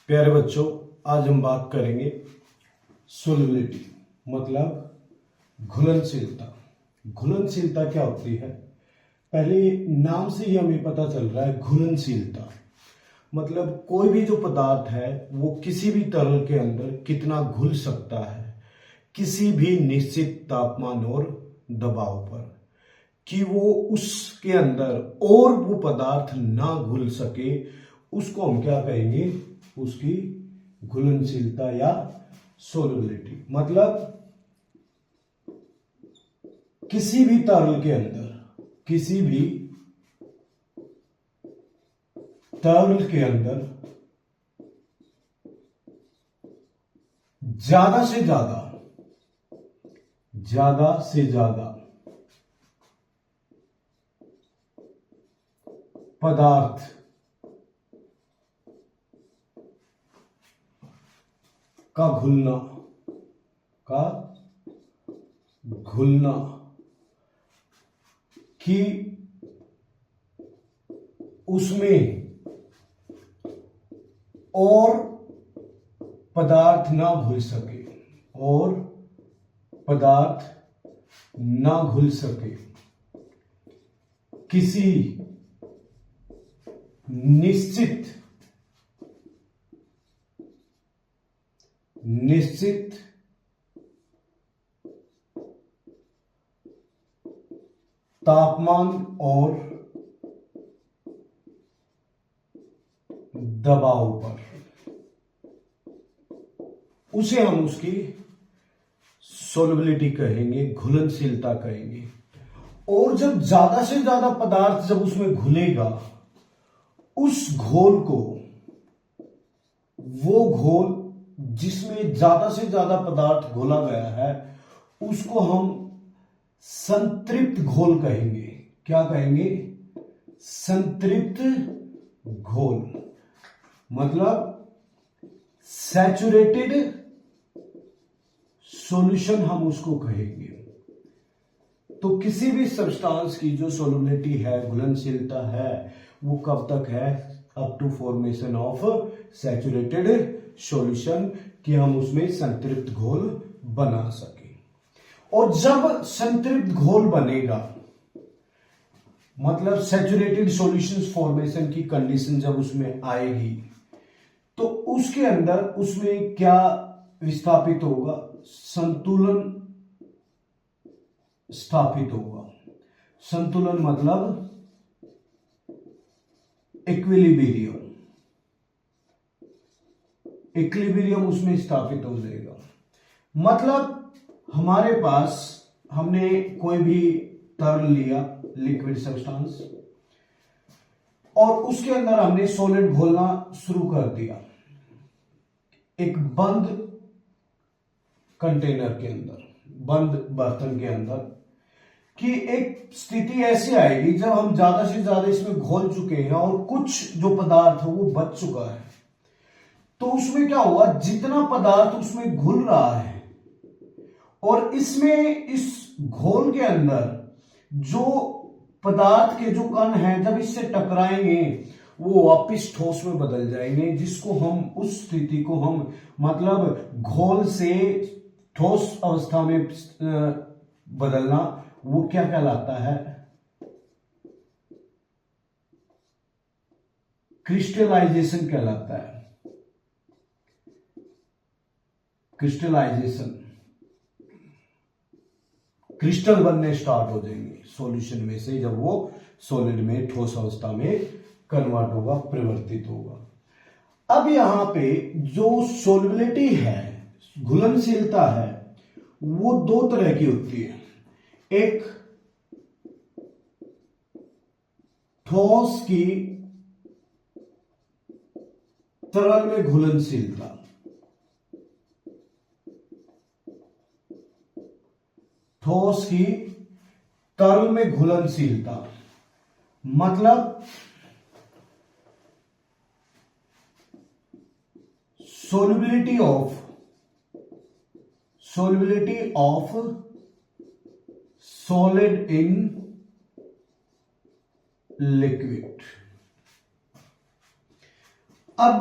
प्यारे बच्चों, आज हम बात करेंगे सोलिबिलिटी मतलब घुलनशीलता। घुलनशीलता क्या होती है? पहले नाम से ही हमें पता चल रहा है। घुलनशीलता मतलब कोई भी जो पदार्थ है वो किसी भी तरल के अंदर कितना घुल सकता है किसी भी निश्चित तापमान और दबाव पर, कि वो उसके अंदर और वो पदार्थ ना घुल सके, उसको हम क्या कहेंगे? उसकी घुलनशीलता या सोलिबिलिटी। मतलब किसी भी तरल के अंदर, किसी भी तरल के अंदर ज्यादा से ज्यादा पदार्थ का घुलना कि उसमें और पदार्थ ना घुल सके, किसी निश्चित तापमान और दबाव पर, उसे हम उसकी सोलिबिलिटी कहेंगे, घुलनशीलता कहेंगे। और जब ज्यादा से ज्यादा पदार्थ जब उसमें घुलेगा, उस घोल को, वो घोल जिसमें ज्यादा से ज्यादा पदार्थ घोला गया है, उसको हम संतृप्त घोल कहेंगे। क्या कहेंगे? संतृप्त घोल मतलब सैचुरेटेड सॉल्यूशन हम उसको कहेंगे। तो किसी भी सब्सटेंस की जो सोलिबिलिटी है, घुलनशीलता है, वो कब तक है? Up to formation of saturated solution, कि हम उसमें संतृप्त घोल बना सके। और जब संतृप्त घोल बनेगा, मतलब सैचुरेटेड सॉल्यूशंस फॉर्मेशन की कंडीशन जब उसमें आएगी, तो उसके अंदर उसमें क्या विस्थापित होगा? संतुलन स्थापित होगा। संतुलन मतलब इक्विलिब्रियम उसमें स्थापित हो जाएगा। मतलब हमारे पास, हमने कोई भी तरल लिया, लिक्विड सब्सटेंस, और उसके अंदर हमने सॉलिड घोलना शुरू कर दिया एक बंद कंटेनर के अंदर, बंद बर्तन के अंदर, कि एक स्थिति ऐसी आएगी जब हम ज्यादा से ज्यादा इसमें घोल चुके हैं और कुछ जो पदार्थ है वो बच चुका है। तो उसमें क्या हुआ? जितना पदार्थ उसमें घुल रहा है और इसमें, इस घोल के अंदर जो पदार्थ के जो कण हैं, जब इससे टकराएंगे वो वापिस ठोस में बदल जाएंगे, जिसको हम, उस स्थिति को हम, मतलब घोल से ठोस अवस्था में बदलना, वो क्या कहलाता है? क्रिस्टलाइजेशन कहलाता है। क्रिस्टलाइजेशन, क्रिस्टल बनने स्टार्ट हो जाएंगे सॉल्यूशन में से, जब वो सॉलिड में, ठोस अवस्था में कन्वर्ट होगा, परिवर्तित होगा। अब यहां पे जो सोलिबिलिटी है, घुलनशीलता है, वो दो तरह की होती है। एक ठोस की तरल में घुलनशीलता, ठोस की तरल में घुलनशीलता मतलब solubility of solid in liquid. अब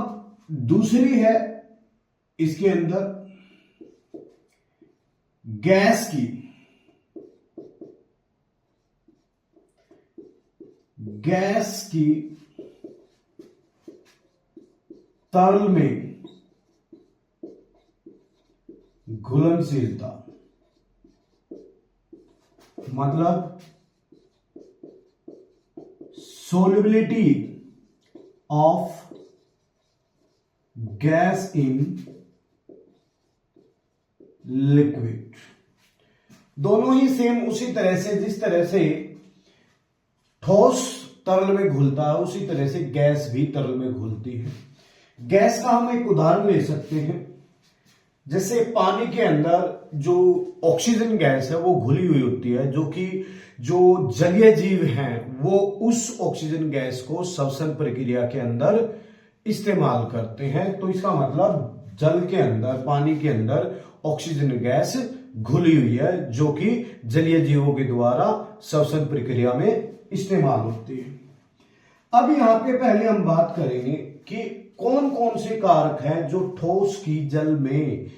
दूसरी है इसके अंदर गैस की तरल में घुलनशीलता, मतलब solubility of gas in liquid. दोनों ही सेम उसी तरह से, जिस तरह से ठोस तरल में घुलता है उसी तरह से गैस भी तरल में घुलती है। गैस का हम एक उदाहरण ले सकते हैं, जैसे पानी के अंदर जो ऑक्सीजन गैस है वो घुली हुई होती है, जो कि जो जलीय जीव हैं वो उस ऑक्सीजन गैस को श्वसन प्रक्रिया के अंदर इस्तेमाल करते हैं। तो इसका मतलब जल के अंदर, पानी के अंदर ऑक्सीजन गैस घुली हुई है, जो कि जलीय जीवों के द्वारा श्वसन प्रक्रिया में इस्तेमाल होती है। अब यहां पे पहले हम बात करेंगे कि कौन कौन से कारक हैं जो ठोस की जल में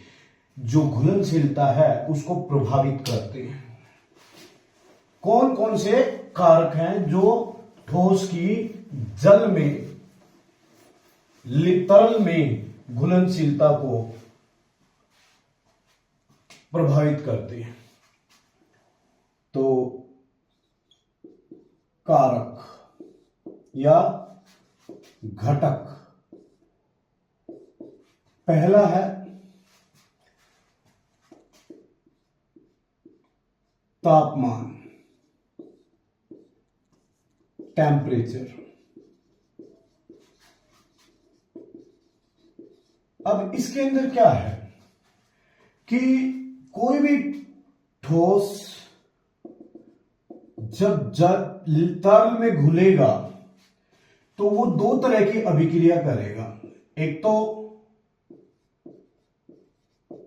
जो घुलनशीलता है उसको प्रभावित करते हैं। कौन कौन से कारक हैं जो ठोस की जल में, तरल में घुलनशीलता को प्रभावित करते हैं। तो कारक या घटक, पहला है तापमान, टेम्परेचर। अब इसके अंदर क्या है कि कोई भी ठोस जब तरल में घुलेगा तो वो दो तरह की अभिक्रिया करेगा। एक तो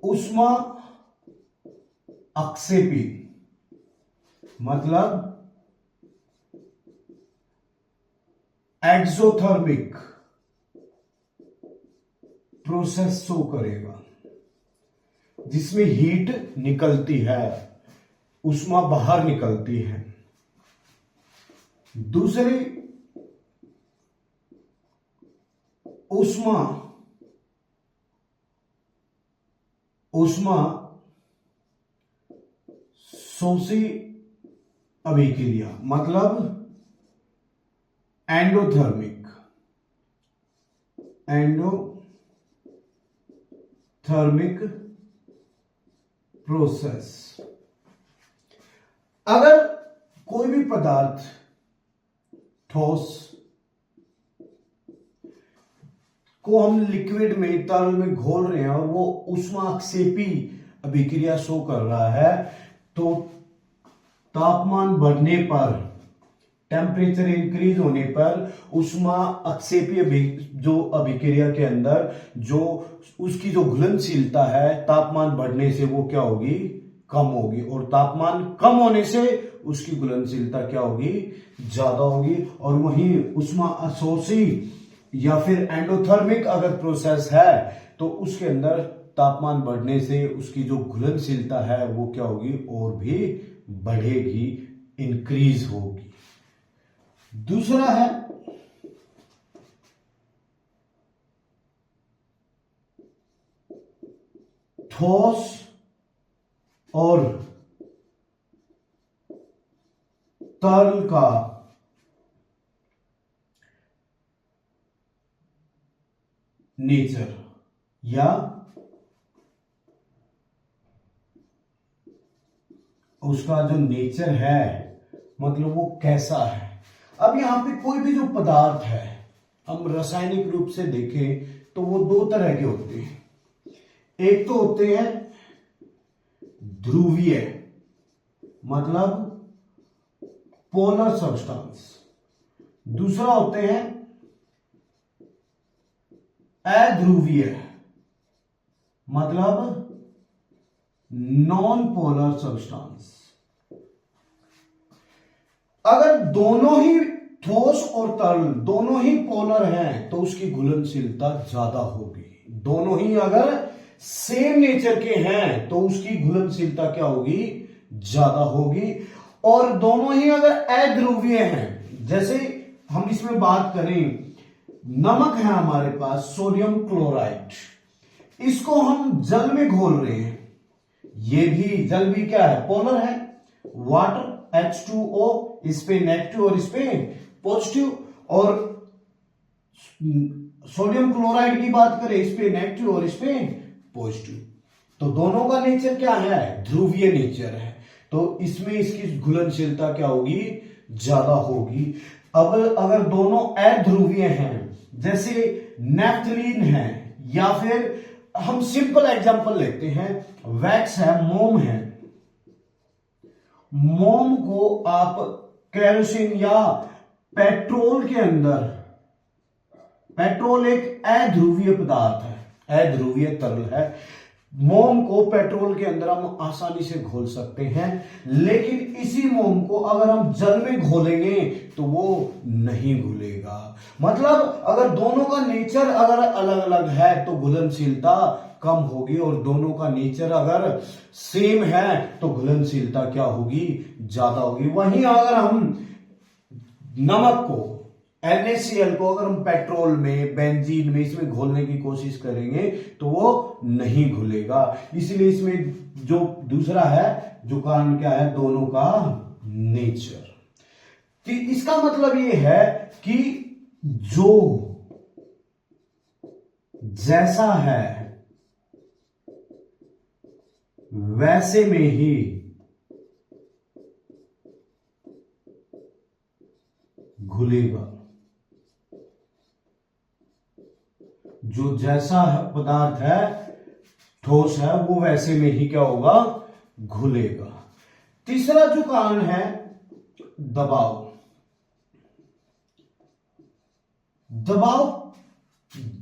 ऊष्मा अक्षेपी, मतलब एक्सोथर्मिक प्रोसेस शो करेगा, जिसमें हीट निकलती है, ऊष्मा बाहर निकलती है। दूसरी ऊष्मा शोषी अभिक्रिया, मतलब एंडोथर्मिक प्रोसेस। अगर कोई भी पदार्थ ठोस को हम लिक्विड में, तरल में घोल रहे हैं और वो ऊष्माक्षेपी अभिक्रिया शो कर रहा है, तो तापमान बढ़ने पर, टेम्परेचर इंक्रीज होने पर ऊष्मा अक्षेपी जो अभिक्रिया के अंदर जो उसकी जो घुलनशीलता है तापमान बढ़ने से वो क्या होगी, कम होगी, और तापमान कम होने से उसकी घुलनशीलता क्या होगी, ज्यादा होगी। और वहीं ऊष्मा अशोषी या फिर एंडोथर्मिक अगर प्रोसेस है तो उसके अंदर तापमान बढ़ने से उसकी जो घुलनशीलता है वो क्या होगी, और भी बढ़ेगी, इंक्रीज होगी। दूसरा है ठोस और तरल का नेचर, या उसका जो नेचर है, मतलब वो कैसा है। अब यहां पे कोई भी जो पदार्थ है, हम रासायनिक रूप से देखें तो वो दो तरह के होते हैं। एक तो होते हैं ध्रुवीय, मतलब पोलर सब्सटेंस। दूसरा होते हैं अध्रुवीय, मतलब नॉन पोलर सब्सटेंस। अगर दोनों ही ठोस और तरल दोनों ही पोलर हैं तो उसकी घुलनशीलता ज्यादा होगी। दोनों ही अगर सेम नेचर के हैं तो उसकी घुलनशीलता क्या होगी, ज्यादा होगी। और दोनों ही अगर अध्रुवीय हैं, जैसे हम इसमें बात करें, नमक है हमारे पास सोडियम क्लोराइड, इसको हम जल में घोल रहे हैं, ये भी जल भी क्या है, पोलर है। वाटर H2O, इस पे नेगेटिव और इस पे पॉजिटिव। और सोडियम क्लोराइड की बात करें, इस पे नेगेटिव और इस पे पॉजिटिव। तो दोनों का नेचर क्या है, ध्रुवीय नेचर है, तो इसमें इसकी घुलनशीलता क्या होगी, ज्यादा होगी। अब अगर दोनों अध्रुवीय हैं, जैसे नेफ्थलीन है, या फिर हम सिंपल एग्जांपल लेते हैं, वैक्स है, मोम है, मोम को आप केरोसिन या पेट्रोल के अंदर, पेट्रोल एक अध्रुवीय पदार्थ है, अध्रुवीय तरल है, मोम को पेट्रोल के अंदर हम आसानी से घोल सकते हैं, लेकिन इसी मोम को अगर हम जल में घोलेंगे तो वो नहीं घुलेगा। मतलब अगर दोनों का नेचर अगर अलग अलग है तो घुलनशीलता कम होगी, और दोनों का नेचर अगर सेम है तो घुलनशीलता क्या होगी, ज्यादा होगी। वहीं अगर हम नमक को, NaCl को अगर हम पेट्रोल में, बेंजीन में, इसमें घोलने की कोशिश करेंगे तो वो नहीं घुलेगा। इसलिए इसमें जो दूसरा है, जो कारण क्या है, दोनों का नेचर। तो इसका मतलब ये है कि जो जैसा है वैसे में ही घुलेगा। जो जैसा पदार्थ है, ठोस है, वो वैसे में ही क्या होगा, घुलेगा। तीसरा जो कारण है, दबाव। दबाव,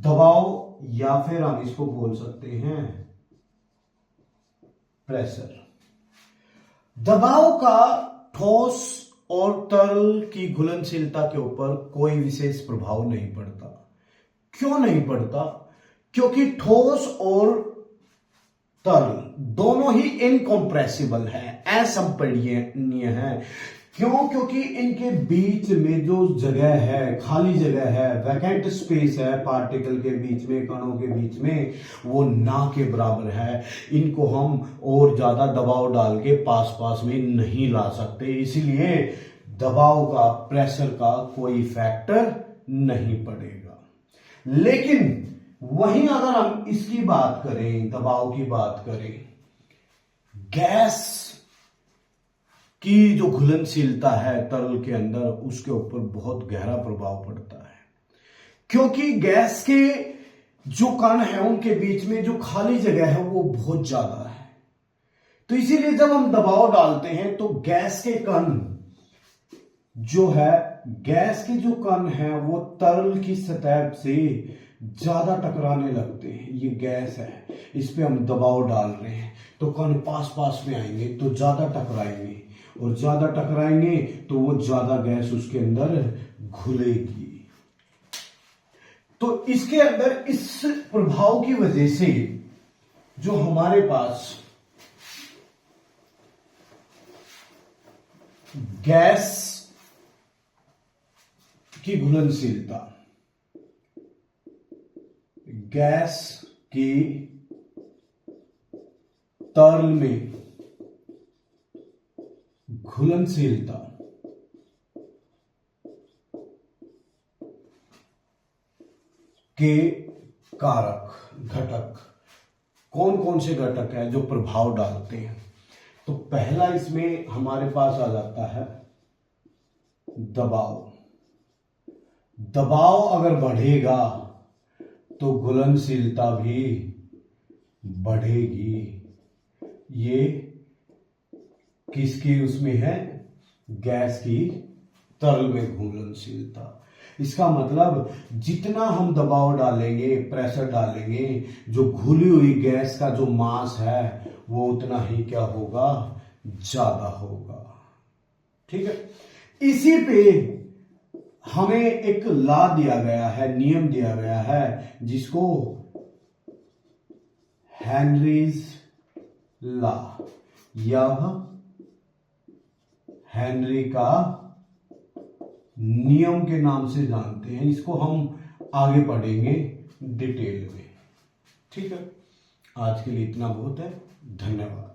दबाव या फिर हम इसको बोल सकते हैं प्रेशर। दबाव का ठोस और तरल की घुलनशीलता के ऊपर कोई विशेष प्रभाव नहीं पड़ता। क्यों नहीं पड़ता? क्योंकि ठोस और तरल दोनों ही इनकंप्रेसिबल है, असंपीड्य है। क्यों? क्योंकि इनके बीच में जो जगह है, खाली जगह है, वैकेंट स्पेस है, पार्टिकल के बीच में, कणों के बीच में, वो ना के बराबर है। इनको हम और ज्यादा दबाव डाल के पास पास में नहीं ला सकते, इसलिए दबाव का, प्रेशर का कोई फैक्टर नहीं पड़ेगा। लेकिन वहीं अगर हम इसकी बात करें, दबाव की बात करें, गैस की जो घुलनशीलता है तरल के अंदर, उसके ऊपर बहुत गहरा प्रभाव पड़ता है। क्योंकि गैस के जो कण है उनके बीच में जो खाली जगह है वो बहुत ज्यादा है। तो इसीलिए जब हम दबाव डालते हैं तो गैस के कण जो है, गैस के जो कण है वो तरल की सतह से ज्यादा टकराने लगते हैं। ये गैस है, इस पे हम दबाव डाल रहे हैं तो कण पास पास में आएंगे तो ज्यादा टकराएंगे, और ज्यादा टकराएंगे तो वो ज्यादा गैस उसके अंदर घुलेगी। तो इसके अंदर इस प्रभाव की वजह से जो हमारे पास गैस की घुलनशीलता, गैस की तरल में घुलनशीलता के कारक, घटक कौन कौन से घटक हैं जो प्रभाव डालते हैं? तो पहला इसमें हमारे पास आ जाता है दबाव। दबाव अगर बढ़ेगा तो घुलनशीलता भी बढ़ेगी। ये किसकी उसमें है? गैस की तरल में घुलनशीलता। इसका मतलब जितना हम दबाव डालेंगे, प्रेशर डालेंगे, जो घुली हुई गैस का जो मास है वो उतना ही क्या होगा? ज्यादा होगा। ठीक है। इसी पे हमें एक लॉ दिया गया है, नियम दिया गया है, जिसको हेनरीज लॉ, यह हेनरी का नियम के नाम से जानते हैं। इसको हम आगे पढ़ेंगे डिटेल में। ठीक है, आज के लिए इतना बहुत है। धन्यवाद।